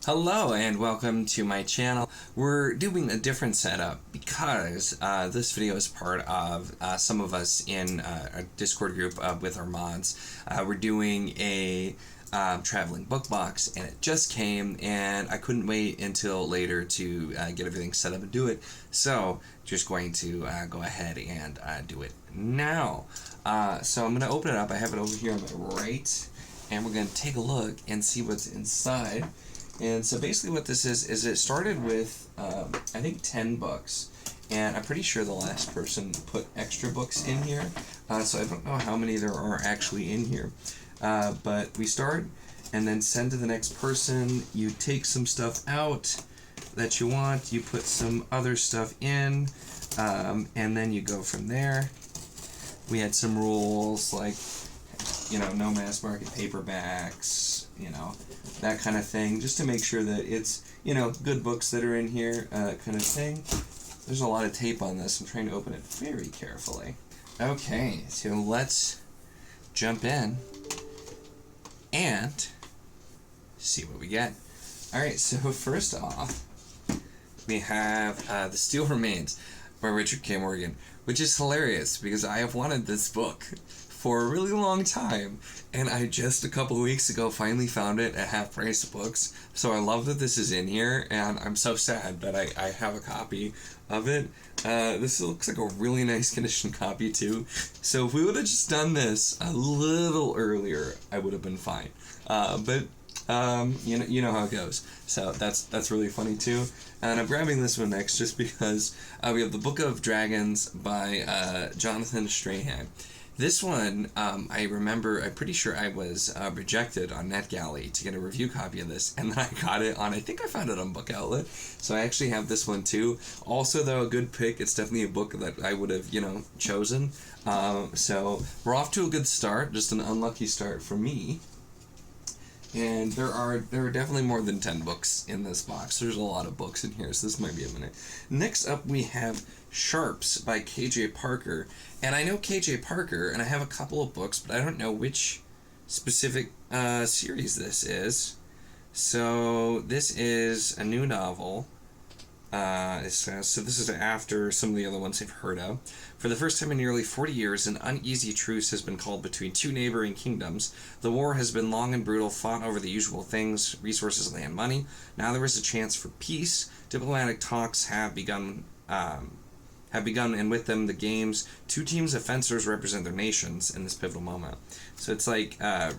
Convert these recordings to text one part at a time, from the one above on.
Hello and welcome to my channel. We're doing a different setup because this video is part of some of us in a Discord group with our mods. We're doing a traveling book box, and it just came and I couldn't wait until later to get everything set up and do it. So just going to go ahead and do it now. So I'm going to open it up. I have it over here on my right, and we're going to take a look and see what's inside. And so basically what this is it started with, I think 10 books, and I'm pretty sure the last person put extra books in here, so I don't know how many there are actually in here, but we start and then send to the next person. You take some stuff out that you want, you put some other stuff in, and then you go from there. We had some rules like, you know, no mass market paperbacks, you know, that kind of thing, just to make sure that it's, you know, good books that are in here, kind of thing. There's a lot of tape on this. I'm trying to open it very carefully. Okay, so let's jump in and see what we get. Alright, so first off, we have The Steel Remains by Richard K. Morgan, which is hilarious because I have wanted this book for a really long time, and I just a couple of weeks ago finally found it at Half Price Books. So I love that this is in here, and I'm so sad that I have a copy of it. This looks like a really nice condition copy too. So if we would have just done this a little earlier, I would have been fine. But you know how it goes. So that's really funny too. And I'm grabbing this one next just because we have The Book of Dragons by Jonathan Strahan. This one, I'm pretty sure I was rejected on NetGalley to get a review copy of this, and then I got it on, I think I found it on Book Outlet, so I actually have this one too. Also though, a good pick. It's definitely a book that I would have, you know, chosen. So we're off to a good start, just an unlucky start for me. And there are definitely more than 10 books in this box. There's a lot of books in here, so this might be a minute. Next up we have Sharps by K.J. Parker. And I know K.J. Parker, and I have a couple of books, but I don't know which specific series this is. So this is a new novel. So this is after some of the other ones I've heard of. For the first time in nearly 40 years, an uneasy truce has been called between two neighboring kingdoms. The war has been long and brutal, fought over the usual things: resources, land, money. Now there is a chance for peace. Diplomatic talks have begun, and with them the games. Two teams of fencers represent their nations in this pivotal moment. So it's like their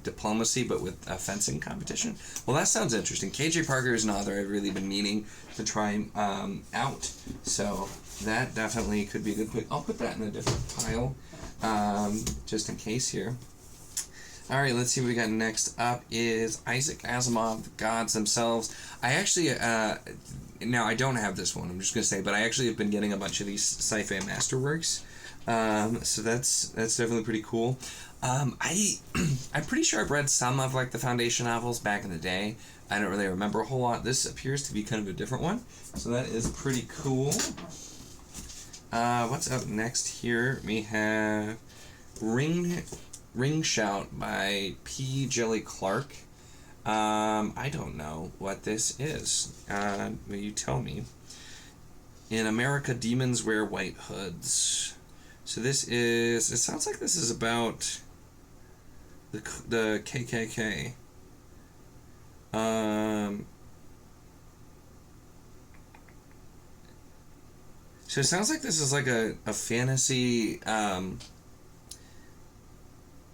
diplomacy, but with a fencing competition. Well, that sounds interesting. K.J. Parker is an author I've really been meaning to try out, so that definitely could be a good pick. I'll put that in a different pile, just in case here. Alright, let's see what we got next up is Isaac Asimov, The Gods Themselves. I actually, now I don't have this one, I'm just going to say, but I actually have been getting a bunch of these sci-fi masterworks, so that's definitely pretty cool. I'm pretty sure I've read some of like the Foundation novels back in the day. I don't really remember a whole lot. This appears to be kind of a different one, so that is pretty cool. What's up next here? We have Ring Shout by P. Jelly Clark. I don't know what this is. Will you tell me? In America, demons wear white hoods. So this is, it sounds like this is about the KKK. So it sounds like this is like a fantasy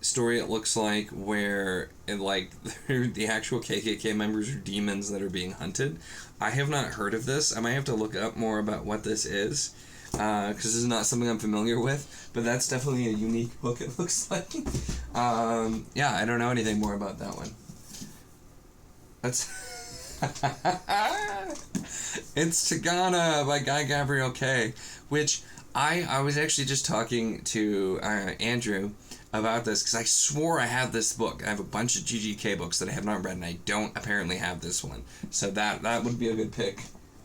story, it looks like, where the actual KKK members are demons that are being hunted. I have not heard of this. I might have to look up more about what this is, because this is not something I'm familiar with, but that's definitely a unique book, it looks like. Yeah, I don't know anything more about that one. That's It's Tagana by Guy Gabriel Kay, which I was actually just talking to Andrew about this, because I swore I had this book. I have a bunch of GGK books that I have not read, and I don't apparently have this one. So that would be a good pick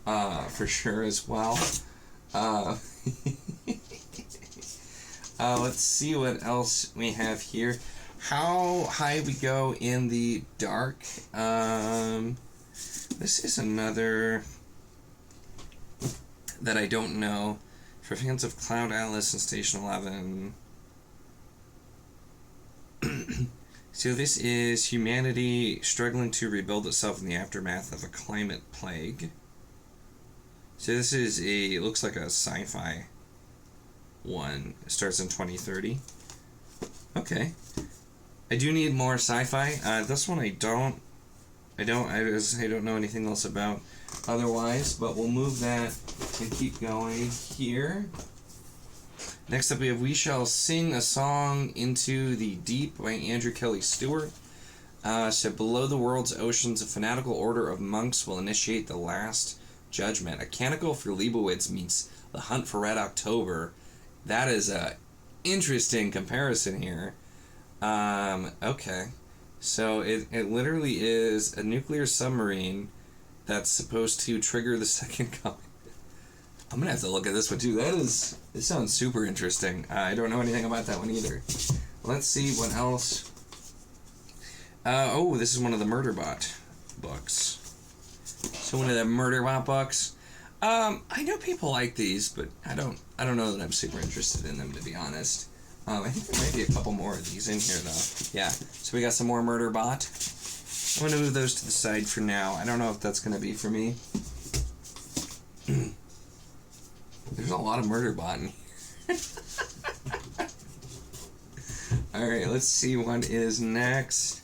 for sure as well. Let's see what else we have here. how high we go in the dark. This is another that I don't know. For fans of Cloud Atlas and Station 11. So this is humanity struggling to rebuild itself in the aftermath of a climate plague. So this is it looks like a sci-fi one. It starts in 2030. Okay. I do need more sci-fi. This one I don't know anything else about otherwise, but we'll move that and keep going here. Next up we have We Shall Sing a Song into the Deep by Andrew Kelly Stewart. So below the world's oceans, a fanatical order of monks will initiate the Last Judgment. A canticle for Leibowitz meets the hunt for Red October. That is a interesting comparison here. Okay. So it literally is a nuclear submarine that's supposed to trigger the second coming. I'm gonna have to look at this one too. This sounds super interesting. I don't know anything about that one either. Let's see what else. This is one of the Murderbot books. So one of the Murderbot books. I know people like these, but I don't know that I'm super interested in them, to be honest. I think there might be a couple more of these in here, though. Yeah, so we got some more Murderbot. I'm going to move those to the side for now. I don't know if that's going to be for me. There's a lot of Murderbot in here. Alright, let's see what is next.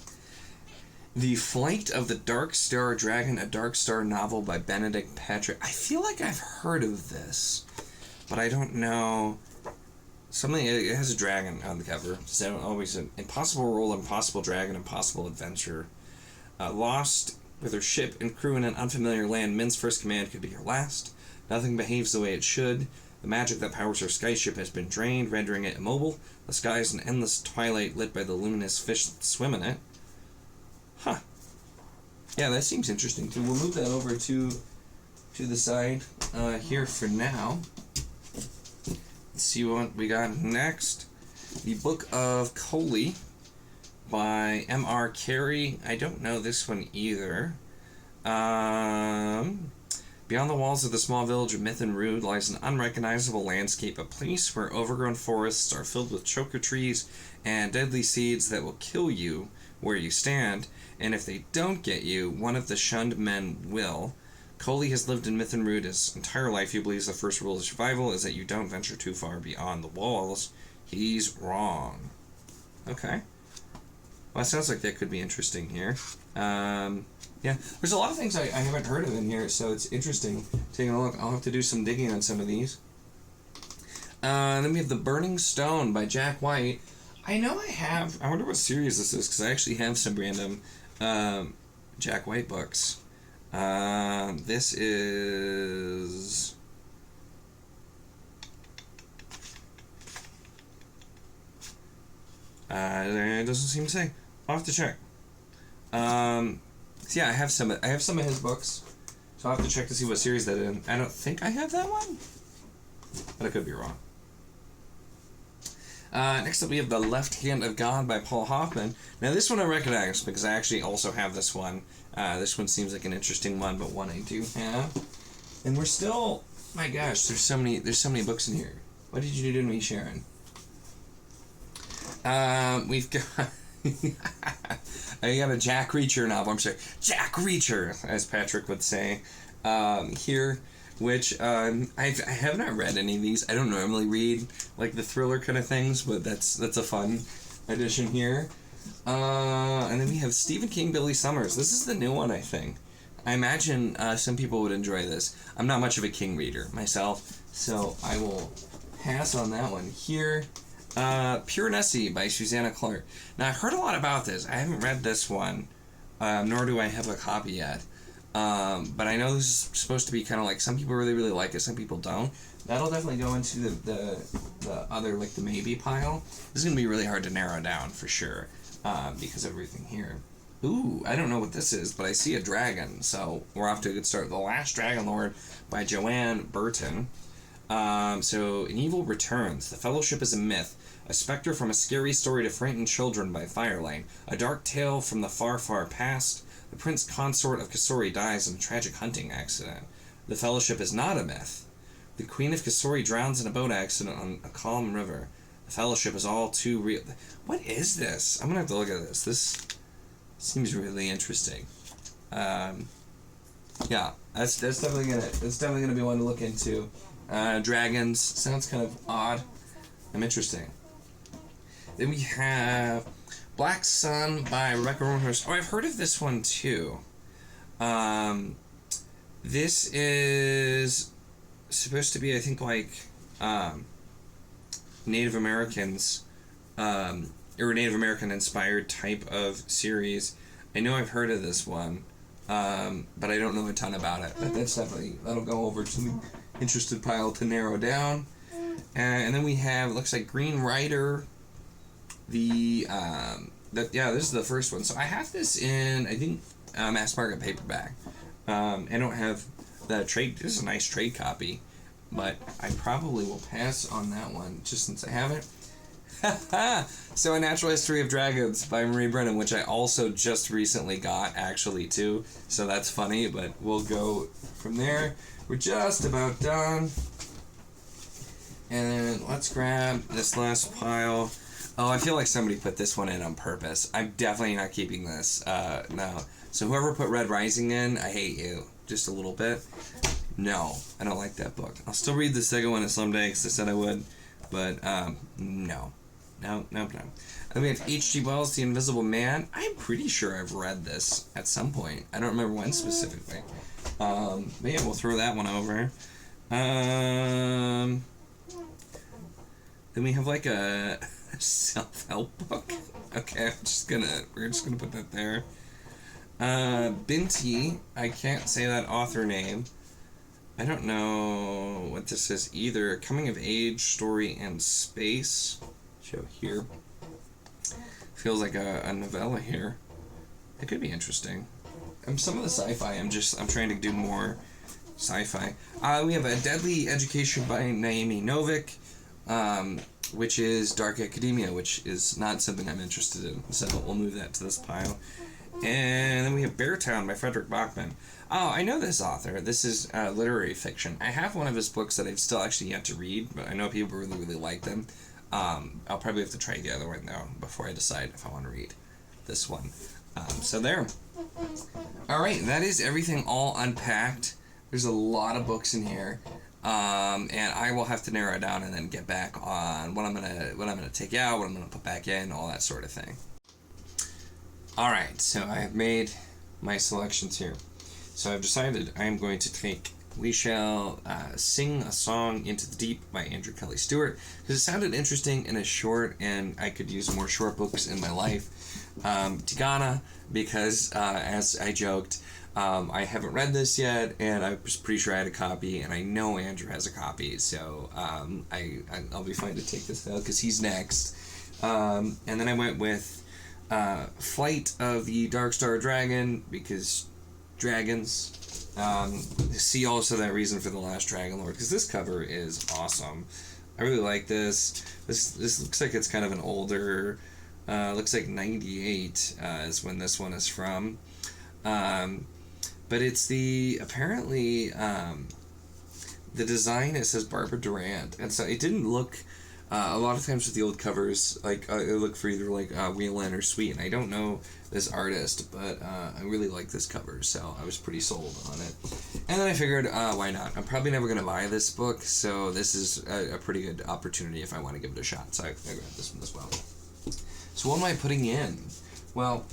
The Flight of the Dark Star Dragon, a Dark Star novel by Benedict Patrick. I feel like I've heard of this, but I don't know. It has a dragon on the cover. So always an impossible role, impossible dragon, impossible adventure. Lost with her ship and crew in an unfamiliar land, Min's first command could be her last. Nothing behaves the way it should. The magic that powers her skyship has been drained, rendering it immobile. The sky is an endless twilight lit by the luminous fish that swim in it. Huh. Yeah, that seems interesting too. We'll move that over to the side here for now. Let's see what we got next. The Book of Coley by M.R. Carey. I don't know this one either. Beyond the walls of the small village of Myth and Rude lies an unrecognizable landscape, a place where overgrown forests are filled with choker trees and deadly seeds that will kill you where you stand, and if they don't get you, one of the shunned men will. Coley has lived in Myth and Rude his entire life. He believes the first rule of survival is that you don't venture too far beyond the walls. He's wrong. Okay. Well, that sounds like that could be interesting here. Yeah, there's a lot of things I haven't heard of in here, so it's interesting taking a look. I'll have to do some digging on some of these. Then we have The Burning Stone by Jack White. I know I wonder what series this is, because I actually have some random Jack White books. This is... it doesn't seem to say. I'll have to check. So yeah, I have some of his books, so I'll have to check to see what series that in. I don't think I have that one, but I could be wrong. Next up we have The Left Hand of God by Paul Hoffman. Now this one I recognize because I actually also have this one. This one seems like an interesting one, but one I do have. And we're still, my gosh, there's so many books in here. What did you do to me, Sharon? We've got I got a Jack Reacher novel. I'm sorry, Jack Reacher, as Patrick would say. Here, which I have not read any of these. I don't normally read like the thriller kind of things, but that's a fun addition here. And then we have Stephen King, Billy Summers. This is the new one, I think. I imagine some people would enjoy this. I'm not much of a King reader myself, so I will pass on that one. Here, Pure Nessie by Susanna Clark. Now, I've heard a lot about this. I haven't read this one, nor do I have a copy yet. But I know this is supposed to be kind of like, some people really, really like it, some people don't. That'll definitely go into the other, like, the maybe pile. This is going to be really hard to narrow down, for sure, because of everything here. Ooh, I don't know what this is, but I see a dragon, so we're off to a good start. The Last Dragonlord by Joanne Burton. So, an evil returns. The Fellowship is a myth. A specter from a scary story to frighten children by firelight. A dark tale from the far, far past. The prince consort of Kasori dies in a tragic hunting accident. The Fellowship is not a myth. The Queen of Kasori drowns in a boat accident on a calm river. The Fellowship is all too real. What is this? I'm gonna have to look at this. This seems really interesting. Yeah, that's definitely gonna be one to look into. Dragons sounds kind of odd. Interesting. Then we have Black Sun by Rebecca Roanhurst. Oh, I've heard of this one too. This is supposed to be, I think, like Native Americans, or Native American inspired type of series. I know I've heard of this one, but I don't know a ton about it. But that'll go over to the interested pile to narrow down. And then we have, looks like Green Rider. This is the first one. So I have this in, I think, mass market paperback. I don't have the trade. This is a nice trade copy, but I probably will pass on that one just since I have it. So, A Natural History of Dragons by Marie Brennan, which I also just recently got, actually, too. So that's funny, but we'll go from there. We're just about done. And let's grab this last pile. Oh, I feel like somebody put this one in on purpose. I'm definitely not keeping this. No. So whoever put Red Rising in, I hate you. Just a little bit. No, I don't like that book. I'll still read the second one someday because I said I would. But, no. No. And we have H.G. Wells' The Invisible Man. I'm pretty sure I've read this at some point. I don't remember when specifically. But yeah, we'll throw that one over. Then we have like a self-help book. Okay, we're just gonna put that there. Binti, I can't say that author name. I don't know what this is either. Coming of age story and space. Show here. Feels like a novella here. It could be interesting. Some of the sci-fi, I'm trying to do more sci-fi. We have A Deadly Education by Naomi Novik, which is dark academia, which is not something I'm interested in. So we'll move that to this pile. And then we have Beartown by Frederick Bachman. Oh, I know this author. This is literary fiction. I have one of his books that I've still actually yet to read, but I know people really, really like them. I'll probably have to try the other one, though, before I decide if I want to read this one. So there. All right, that is everything all unpacked. There's a lot of books in here. And I will have to narrow it down and then get back on what I'm gonna take out, what I'm gonna put back in, all that sort of thing. All right, so I have made my selections here. So I've decided I am going to take We Shall Sing a Song Into the Deep by Andrew Kelly Stewart, because it sounded interesting and it's short, and I could use more short books in my life. Tigana, because as I joked, I haven't read this yet, and I was pretty sure I had a copy, and I know Andrew has a copy, so I'll be fine to take this out because he's next. And then I went with Flight of the Darkstar Dragon, because dragons. See also that reason for The Last Dragonlord, because this cover is awesome. I really like this. This looks like it's kind of an older, looks like 98 is when this one is from. But it's apparently, the design, it says Barbara Durant, and so it didn't look, a lot of times with the old covers, like, it looked for either, like, Whelan or Sweet, and I don't know this artist, but, I really like this cover, so I was pretty sold on it. And then I figured, why not? I'm probably never going to buy this book, so this is a pretty good opportunity if I want to give it a shot, so I grabbed this one as well. So what am I putting in? Well,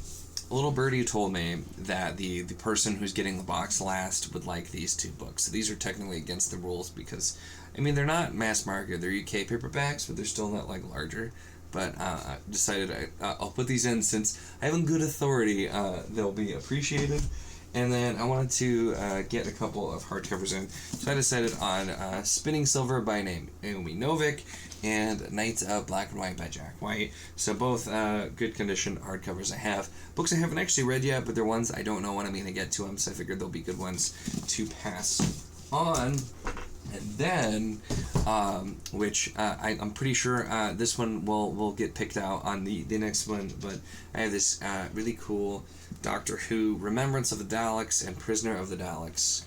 a little birdie told me that the person who's getting the box last would like these two books. So these are technically against the rules because, I mean, they're not mass market. They're UK paperbacks, but they're still not, like, larger. But I decided I'll put these in since I have a good authority. They'll be appreciated. And then I wanted to get a couple of hardcovers in. So I decided on Spinning Silver by Naomi Novik and Knights of Black and White by Jack White. So both good condition hardcovers I have. Books I haven't actually read yet, but they're ones I don't know when I'm going to get to them, so I figured they'll be good ones to pass on. And then, which I'm pretty sure this one will get picked out on the next one, but I have this really cool Doctor Who Remembrance of the Daleks and Prisoner of the Daleks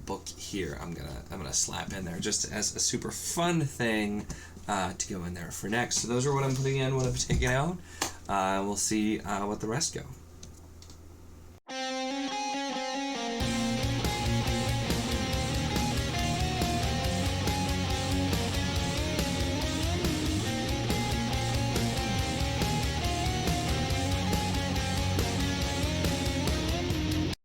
book here. I'm gonna slap in there just as a super fun thing to go in there for next. So those are what I'm putting in, what I've taken out. We'll see what the rest go.